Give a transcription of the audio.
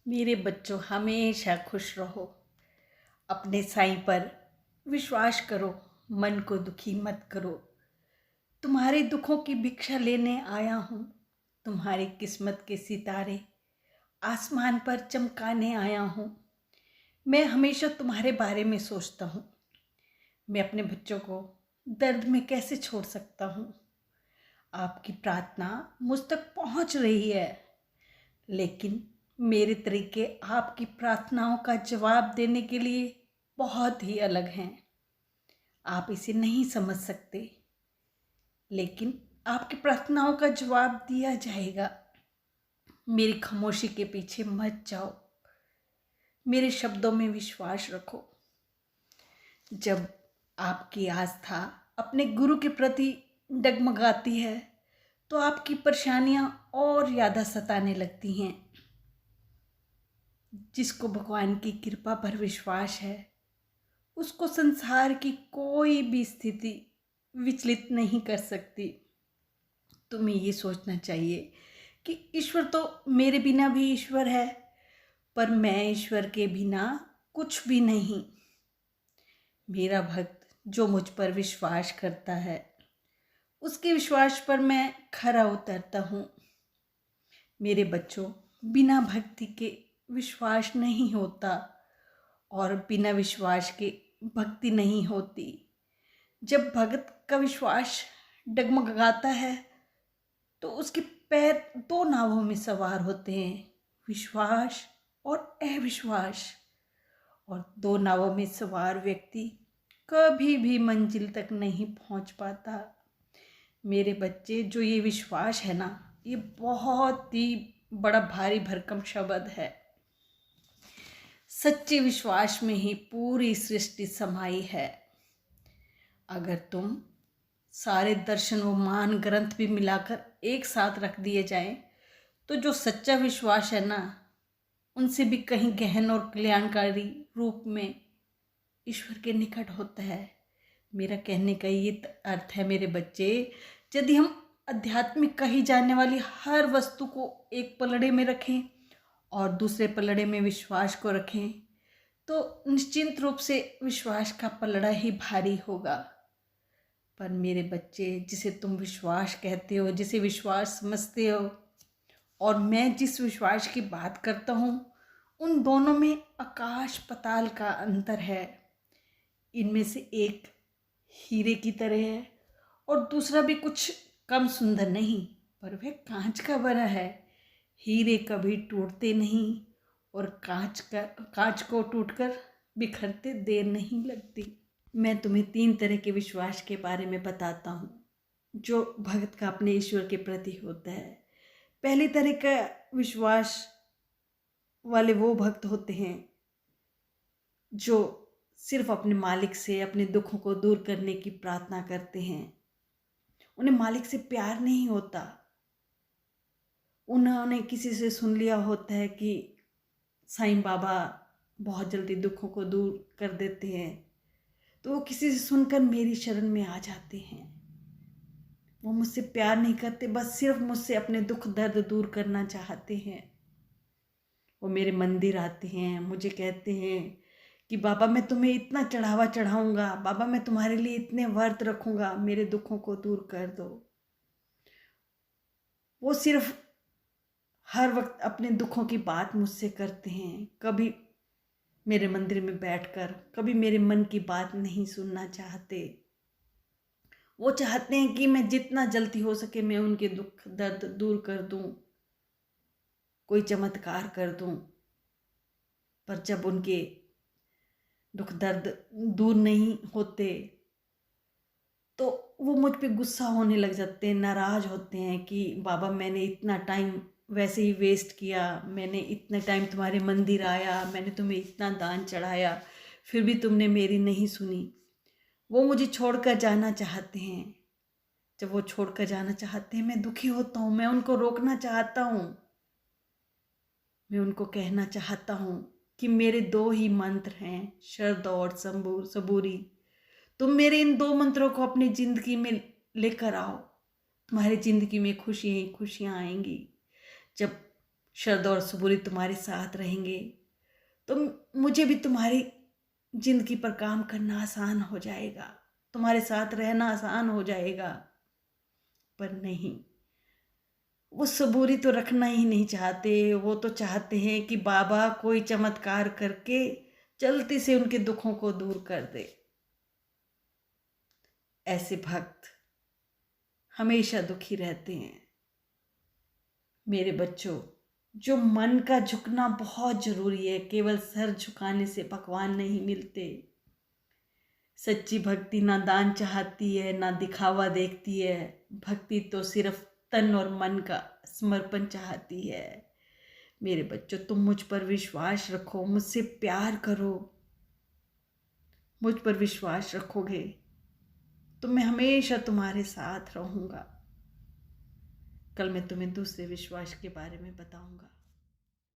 मेरे बच्चों, हमेशा खुश रहो। अपने साईं पर विश्वास करो। मन को दुखी मत करो। तुम्हारे दुखों की भिक्षा लेने आया हूँ। तुम्हारी किस्मत के सितारे आसमान पर चमकाने आया हूँ। मैं हमेशा तुम्हारे बारे में सोचता हूँ। मैं अपने बच्चों को दर्द में कैसे छोड़ सकता हूँ। आपकी प्रार्थना मुझ तक पहुँच रही है, लेकिन मेरे तरीके आपकी प्रार्थनाओं का जवाब देने के लिए बहुत ही अलग हैं। आप इसे नहीं समझ सकते, लेकिन आपकी प्रार्थनाओं का जवाब दिया जाएगा। मेरी खामोशी के पीछे मत जाओ। मेरे शब्दों में विश्वास रखो। जब आपकी आस्था अपने गुरु के प्रति डगमगाती है, तो आपकी परेशानियां और ज़्यादा सताने लगती हैं। जिसको भगवान की कृपा पर विश्वास है, उसको संसार की कोई भी स्थिति विचलित नहीं कर सकती। तुम्हें ये सोचना चाहिए कि ईश्वर तो मेरे बिना भी ईश्वर है, पर मैं ईश्वर के बिना कुछ भी नहीं। मेरा भक्त जो मुझ पर विश्वास करता है, उसके विश्वास पर मैं खरा उतरता हूँ। मेरे बच्चों, बिना भक्ति के विश्वास नहीं होता, और बिना विश्वास के भक्ति नहीं होती। जब भक्त का विश्वास डगमगाता है, तो उसके पैर दो नावों में सवार होते हैं, विश्वास और अविश्वास। और दो नावों में सवार व्यक्ति कभी भी मंजिल तक नहीं पहुंच पाता। मेरे बच्चे, जो ये विश्वास है ना, ये बहुत ही बड़ा भारी भरकम शब्द है। सच्चे विश्वास में ही पूरी सृष्टि समाई है। अगर तुम सारे दर्शन व महान ग्रंथ भी मिलाकर एक साथ रख दिए जाएं, तो जो सच्चा विश्वास है ना, उनसे भी कहीं गहन और कल्याणकारी रूप में ईश्वर के निकट होता है। मेरा कहने का ये अर्थ है, मेरे बच्चे, यदि हम आध्यात्मिक कही जाने वाली हर वस्तु को एक पलड़े में रखें और दूसरे पलड़े में विश्वास को रखें, तो निश्चिंत रूप से विश्वास का पलड़ा ही भारी होगा। पर मेरे बच्चे, जिसे तुम विश्वास कहते हो, जिसे विश्वास समझते हो, और मैं जिस विश्वास की बात करता हूँ, उन दोनों में आकाश पताल का अंतर है। इनमें से एक हीरे की तरह है और दूसरा भी कुछ कम सुंदर नहीं, पर वह कांच का बना है। हीरे कभी टूटते नहीं, और कांच को टूटकर बिखरते देर नहीं लगती। मैं तुम्हें 3 तरह के विश्वास के बारे में बताता हूँ, जो भक्त का अपने ईश्वर के प्रति होता है। पहली तरह का विश्वास वाले वो भक्त होते हैं जो सिर्फ अपने मालिक से अपने दुखों को दूर करने की प्रार्थना करते हैं। उन्हें मालिक से प्यार नहीं होता। उन्होंने किसी से सुन लिया होता है कि साईं बाबा बहुत जल्दी दुखों को दूर कर देते हैं, तो वो किसी से सुनकर मेरी शरण में आ जाते हैं। वो मुझसे प्यार नहीं करते, बस सिर्फ मुझसे अपने दुख दर्द दूर करना चाहते हैं। वो मेरे मंदिर आते हैं, मुझे कहते हैं कि बाबा मैं तुम्हें इतना चढ़ावा चढ़ाऊँगा, बाबा मैं तुम्हारे लिए इतने व्रत रखूँगा, मेरे दुखों को दूर कर दो। वो सिर्फ हर वक्त अपने दुखों की बात मुझसे करते हैं। कभी मेरे मंदिर में बैठकर कभी मेरे मन की बात नहीं सुनना चाहते। वो चाहते हैं कि मैं जितना जल्दी हो सके मैं उनके दुख दर्द दूर कर दूं, कोई चमत्कार कर दूं। पर जब उनके दुख दर्द दूर नहीं होते, तो वो मुझ पे गुस्सा होने लग जाते हैं, नाराज़ होते हैं कि बाबा मैंने इतना टाइम वैसे ही वेस्ट किया, मैंने इतने टाइम तुम्हारे मंदिर आया, मैंने तुम्हें इतना दान चढ़ाया, फिर भी तुमने मेरी नहीं सुनी। वो मुझे छोड़कर जाना चाहते हैं। जब वो छोड़कर जाना चाहते हैं, मैं दुखी होता हूँ, मैं उनको रोकना चाहता हूँ। मैं उनको कहना चाहता हूँ कि मेरे 2 ही मंत्र हैं, शरद और सबूरी। तुम मेरे इन 2 मंत्रों को अपनी ज़िंदगी में लेकर आओ। तुम्हारी ज़िंदगी में खुशियाँ ही खुशियाँ आएंगी। जब शरद और सबूरी तुम्हारे साथ रहेंगे तो मुझे भी तुम्हारी जिंदगी पर काम करना आसान हो जाएगा, तुम्हारे साथ रहना आसान हो जाएगा। पर नहीं, वो सबूरी तो रखना ही नहीं चाहते। वो तो चाहते हैं कि बाबा कोई चमत्कार करके जल्दी से उनके दुखों को दूर कर दे। ऐसे भक्त हमेशा दुखी रहते हैं। मेरे बच्चों, जो मन का झुकना बहुत जरूरी है, केवल सर झुकाने से भगवान नहीं मिलते। सच्ची भक्ति ना दान चाहती है, ना दिखावा देखती है। भक्ति तो सिर्फ तन और मन का समर्पण चाहती है। मेरे बच्चों, तुम मुझ पर विश्वास रखो, मुझसे प्यार करो। मुझ पर विश्वास रखोगे तो मैं हमेशा तुम्हारे साथ रहूँगा। कल मैं तुम्हें दूसरे विश्वास के बारे में बताऊँगा।